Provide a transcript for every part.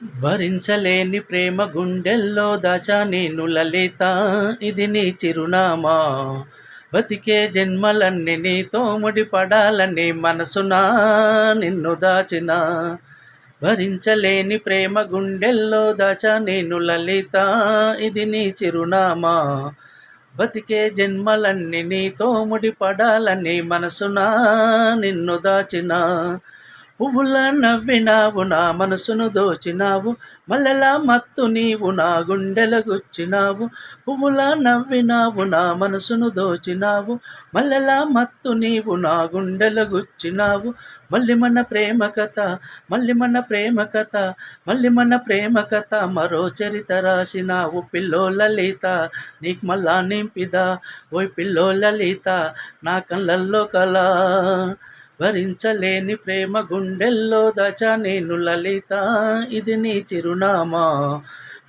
భరించలేని ప్రేమ గుండెల్లో దాచా నేను లలిత, ఇది నీ చిరునామా. బతికే జన్మలన్నీ నీతో ముడిపడాలని మనసునా నిన్ను దాచిన. భరించలేని ప్రేమ గుండెల్లో దాచా నేను లలిత, ఇది నీ చిరునామా. బతికే జన్మలన్నీ నీతో ముడిపడాలని మనసునా నిన్ను దాచిన. పువ్వులా నవ్వినావు నా మనసును దోచినావు, మల్లెలా మత్తు నీవు నా గుండెల గుచ్చినావు. పువ్వులా నవ్వినావు నా మనసును దోచినావు, మల్లెలా మత్తు నీవు నా గుండెల గుచ్చినావు. మళ్ళీ మన ప్రేమ కథ, మళ్ళీ మన ప్రేమ కథ, మళ్ళీ మన ప్రేమ కథ మరో చరిత రాసినావు పిల్లో లలిత, నీకు మళ్ళా నింపిదా ఓయ్ పిల్లో లలిత నా కళ్ళల్లో కళ. భరించలేని ప్రేమ గుండెల్లో దాచా నేను లలిత, ఇది నీ చిరునామా.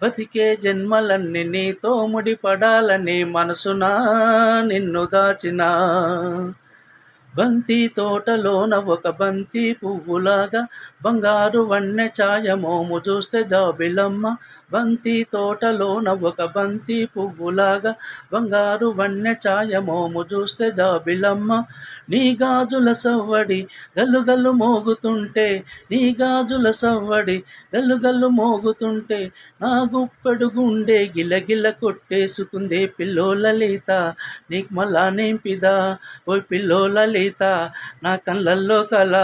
బతికే జన్మలన్నీ నీతో ముడిపడాలని మనసునా నిన్ను దాచిన. బంతి తోటలోన ఒక బంతి పువ్వులాగా, బంగారు వన్నె ఛాయమోము చూస్తే జాబిలమ్మ. బంతి తోటలోన ఒక బంతి పువ్వులాగా, బంగారు వన్నె ఛాయమోము చూస్తే జాబిలమ్మ. నీ గాజుల సవ్వడి గల్లుగల్లు మోగుతుంటే, నీ గాజుల సవ్వడి గల్లుగల్లు మోగుతుంటే, నా గుప్పెడు గుండె గిలగిల కొట్టేసుకుందే పిల్లో లలిత, నీకు మళ్ళా నింపిదా ఓయ్ పిల్లో లలిత నా కళ్ళల్లో కళ.